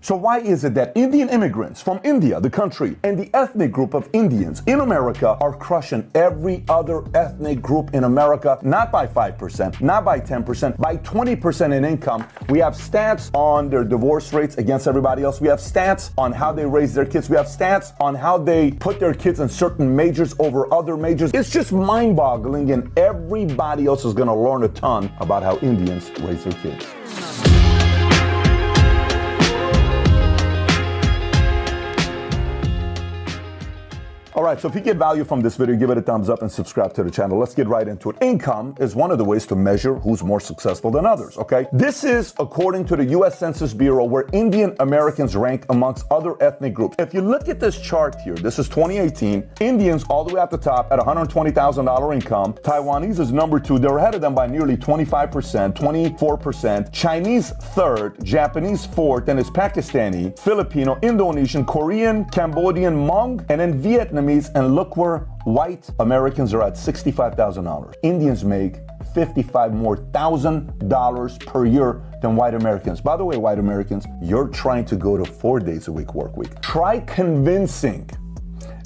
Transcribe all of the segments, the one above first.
So why is it that Indian immigrants from India, the country, and the ethnic group of Indians in America are crushing every other ethnic group in America, not by 5%, not by 10%, by 20% in income? We have stats on their divorce rates against everybody else. We have stats on how they raise their kids. We have stats on how they put their kids in certain majors over other majors. It's just mind-boggling, and everybody else is going to learn a ton about how Indians raise their kids. All right, so if you get value from this video, give it a thumbs up and subscribe to the channel. Let's get right into it. Income is one of the ways to measure who's more successful than others, okay? This is according to the U.S. Census Bureau, where Indian Americans rank amongst other ethnic groups. If you look at this chart here, this is 2018. Indians all the way at the top at $120,000 income. Taiwanese is number 2. They're ahead of them by nearly 25%, 24%. Chinese third, Japanese fourth, then it's Pakistani, Filipino, Indonesian, Korean, Cambodian, Hmong, and then Vietnamese. And look where white Americans are at $65,000. Indians make $55,000 more per year than white Americans. By the way, white Americans, you're trying to go to 4 days a week work week. Try convincing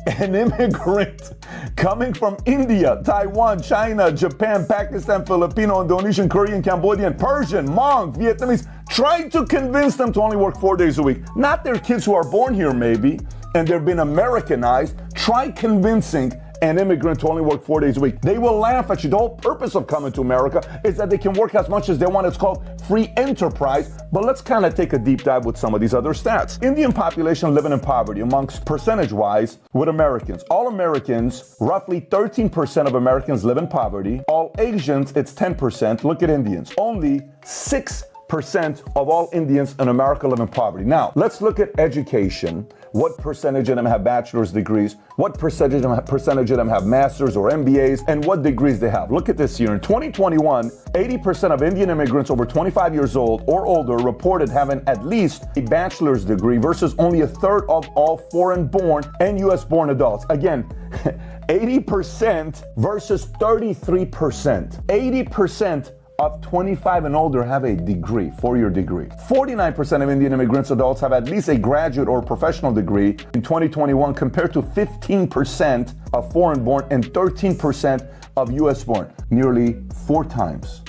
an immigrant coming from India, Taiwan, China, Japan, Pakistan, Filipino, Indonesian, Korean, Cambodian, Persian, Hmong, Vietnamese, trying to convince them to only work 4 days a week. Not their kids who are born here maybe, and they've been Americanized. Try convincing an immigrant to only work 4 days a week. They will laugh at you. The whole purpose of coming to America is that they can work as much as they want. It's called free enterprise. But let's kind of take a deep dive with some of these other stats. Indian population living in poverty amongst percentage-wise with Americans. All Americans, roughly 13% of Americans live in poverty. All Asians, it's 10%. Look at Indians. Only 6% of all Indians in America live in poverty. Now, let's look at education. What percentage of them have bachelor's degrees? What percentage of them have master's or MBAs? And what degrees they have? Look at this here. In 2021, 80% of Indian immigrants over 25 years old or older reported having at least a bachelor's degree versus only a third of all foreign-born and U.S.-born adults. Again, 80% versus 33%. 80% of 25 and older have a degree, 4-year degree. 49% of Indian immigrants adults have at least a graduate or professional degree in 2021 compared to 15% of foreign-born and 13% of U.S.-born. Nearly 4 times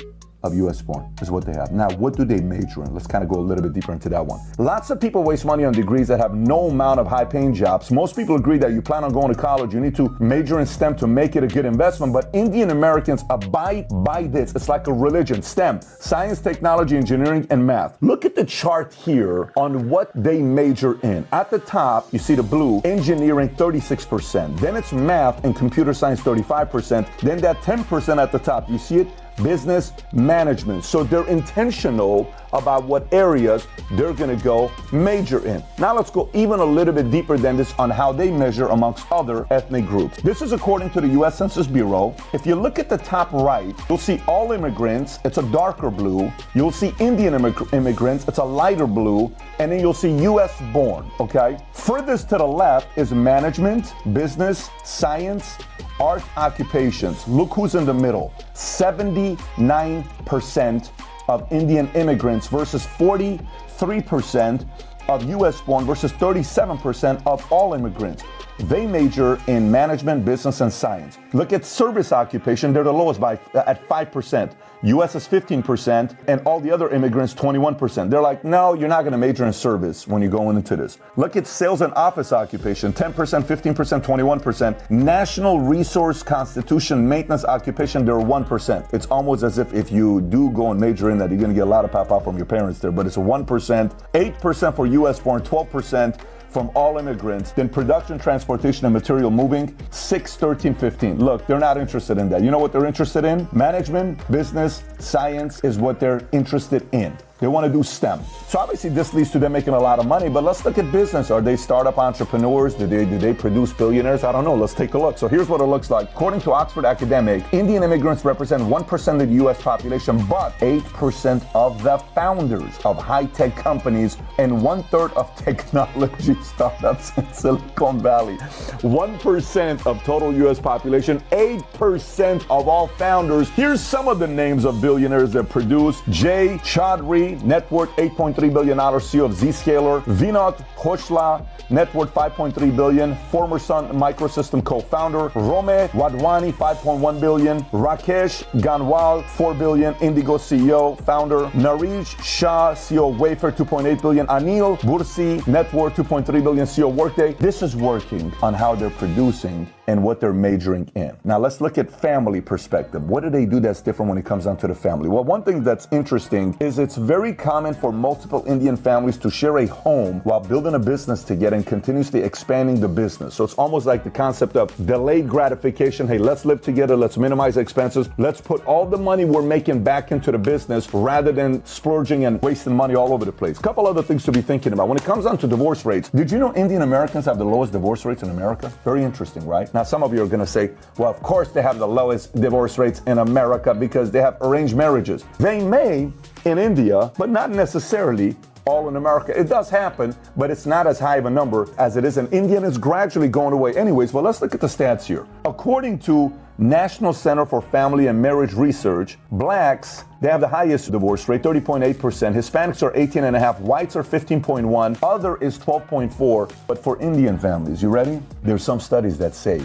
of U.S.-born is what they have. Now, what do they major in? Let's kind of go a little bit deeper into that one. Lots of people waste money on degrees that have no amount of high-paying jobs. Most people agree that you plan on going to college, you need to major in STEM to make it a good investment, but Indian Americans abide by this. It's like a religion. STEM, science, technology, engineering, and math. Look at the chart here on what they major in. At the top, you see the blue, engineering 36%. Then it's math and computer science 35%. Then that 10% at the top, you see it? Business management. So they're intentional about what areas they're going to go major in. Now let's go even a little bit deeper than this on how they measure amongst other ethnic groups. This is according to the U.S. Census Bureau. If you look at the top right, you'll see all immigrants, it's a darker blue. You'll see Indian immigrants, it's a lighter blue. And then you'll see U.S. born, okay? Furthest to the left is management, business, science, art, occupations. Look who's in the middle. 79% of Indian immigrants versus 43% of U.S. born versus 37% of all immigrants. They major in management, business, and science. Look at service occupation. They're the lowest at 5%. U.S. is 15%, and all the other immigrants, 21%. They're like, no, you're not going to major in service when you go into this. Look at sales and office occupation, 10%, 15%, 21%. National resource constitution maintenance occupation, they're 1%. It's almost as if you do go and major in that, you're going to get a lot of pop-out from your parents there, but it's a 1%. 8% for U.S. born, 12% from all immigrants. Then production, transportation, and material moving, 6, 13, 15. Look, they're not interested in that. You know what they're interested in? Management, business, science is what they're interested in. They want to do STEM. So obviously this leads to them making a lot of money, but let's look at business. Are they startup entrepreneurs? Do they produce billionaires? I don't know. Let's take a look. So here's what it looks like. According to Oxford Academic, Indian immigrants represent 1% of the U.S. population, but 8% of the founders of high-tech companies and 1/3 of technology startups in Silicon Valley. 1% of total U.S. population, 8% of all founders. Here's some of the names of billionaires that produce: Jay Chaudhry, Larry, net worth $8.3 billion, CEO of Zscaler. Vinod Khoshla, net worth $5.3 billion, former Sun Microsystem co-founder. Rome Wadhwani, $5.1 billion. Rakesh Ganwal, $4 billion, Indigo CEO, founder. Naresh Shah, CEO of Wayfair, $2.8 billion. Anil Bursi, net worth $2.3 billion, CEO of Workday. This is working on how they're producing and what they're majoring in. Now let's look at family perspective. What do they do that's different when it comes down to the family? Well, one thing that's interesting is it's very common for multiple Indian families to share a home while building a business together and continuously expanding the business. So it's almost like the concept of delayed gratification. Hey, let's live together, let's minimize expenses, let's put all the money we're making back into the business rather than splurging and wasting money all over the place. A couple other things to be thinking about. When it comes down to divorce rates, did you know Indian Americans have the lowest divorce rates in America? Very interesting, right? Now, some of you are going to say, well, of course they have the lowest divorce rates in America because they have arranged marriages. They may in India, but not necessarily all in America. It does happen, but it's not as high of a number as it is in India, and it's gradually going away anyways. Well, let's look at the stats here. According to National Center for Family and Marriage Research, blacks, they have the highest divorce rate, 30.8%. Hispanics are 18.5%. Whites are 15.1%. Other is 12.4%. But for Indian families, you ready? There's some studies that say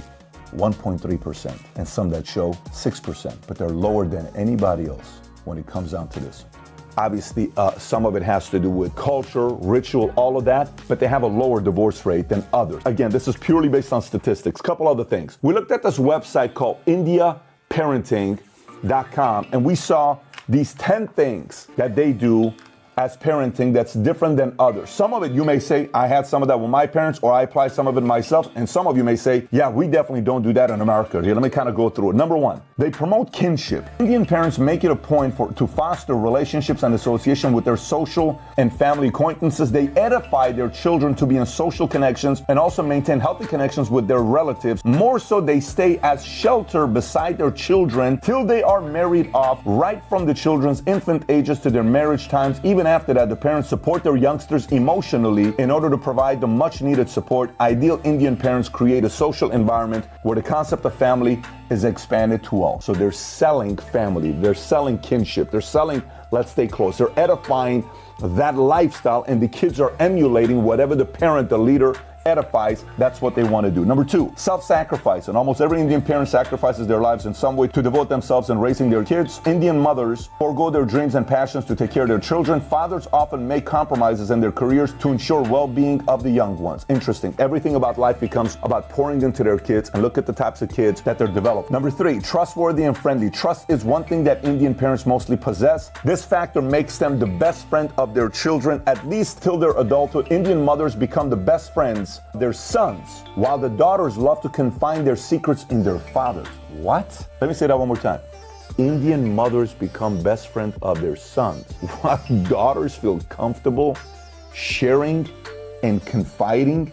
1.3% and some that show 6%, but they're lower than anybody else when it comes down to this. Obviously, some of it has to do with culture, ritual, all of that, but they have a lower divorce rate than others. Again, this is purely based on statistics. Couple other things. We looked at this website called indiaparenting.com, and we saw these 10 things that they do as parenting that's different than others. Some of it you may say, I had some of that with my parents, or I apply some of it myself, and some of you may say, yeah, we definitely don't do that in America. Here, let me kind of go through it. Number one, they promote kinship. Indian parents make it a point to foster relationships and association with their social and family acquaintances. They edify their children to be in social connections and also maintain healthy connections with their relatives. More so, they stay as shelter beside their children till they are married off, right from the children's infant ages to their marriage times. Even after that, the parents support their youngsters emotionally in order to provide the much needed support. Ideal Indian parents create a social environment where the concept of family is expanded to all. So they're selling family, they're selling kinship, they're selling let's stay close. They're edifying that lifestyle, and the kids are emulating whatever the parent, the leader, edifies. That's what they want to do. Number two, self-sacrifice. And almost every Indian parent sacrifices their lives in some way to devote themselves in raising their kids. Indian mothers forego their dreams and passions to take care of their children. Fathers often make compromises in their careers to ensure well-being of the young ones. Interesting. Everything about life becomes about pouring into their kids, and look at the types of kids that they're developing. Number three, trustworthy and friendly. Trust is one thing that Indian parents mostly possess. This factor makes them the best friend of their children, at least till their adulthood. Indian mothers become the best friends their sons, while the daughters love to confine their secrets in their fathers. What? Let me say that one more time. Indian mothers become best friends of their sons, while daughters feel comfortable sharing and confiding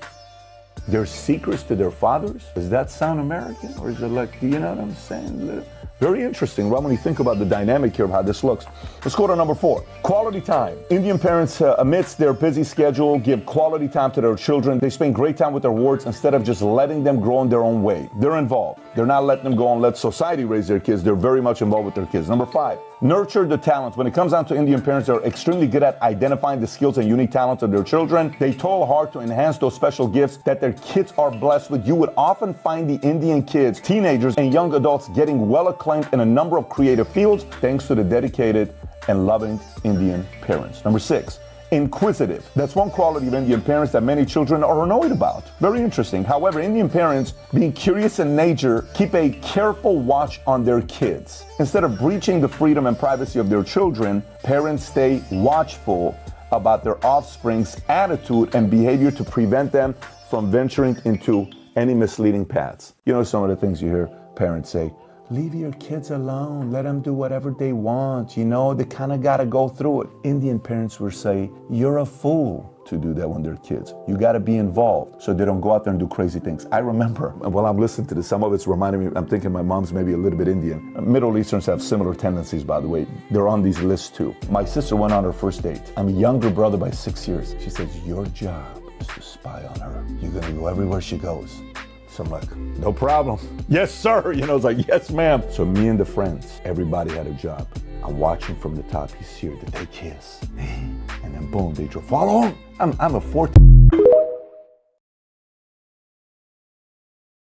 their secrets to their fathers. Does that sound American? Or is it like, you know what I'm saying? Very interesting, right? When you think about the dynamic here of how this looks. Let's go to number four, quality time. Indian parents, amidst their busy schedule, give quality time to their children. They spend great time with their wards instead of just letting them grow in their own way. They're involved. They're not letting them go and let society raise their kids. They're very much involved with their kids. Number five, nurture the talents. When it comes down to Indian parents, they're extremely good at identifying the skills and unique talents of their children. They toil hard to enhance those special gifts that their kids are blessed with. You would often find the Indian kids, teenagers, and young adults getting well acclaimed in a number of creative fields thanks to the dedicated and loving Indian parents. Number six, inquisitive. That's one quality of Indian parents that many children are annoyed about. Very interesting. However, Indian parents, being curious in nature, keep a careful watch on their kids. Instead of breaching the freedom and privacy of their children, parents stay watchful about their offspring's attitude and behavior to prevent them from venturing into any misleading paths. You know, some of the things you hear parents say, leave your kids alone, let them do whatever they want. You know, they kind of got to go through it. Indian parents will say, you're a fool to do that when they're kids. You got to be involved so they don't go out there and do crazy things. I remember while I'm listening to this, some of it's reminding me, I'm thinking my mom's maybe a little bit Indian. Middle Easterns have similar tendencies, by the way. They're on these lists too. My sister went on her first date. I'm a younger brother by 6 years. She says, your job is to spy on her. You're going to go everywhere she goes. So I'm like, no problem. Yes, sir. You know, it's like, yes, ma'am. So me and the friends, everybody had a job. I'm watching from the top. He's here. Did they kiss? And then boom, they drove. Follow him. I'm a 14.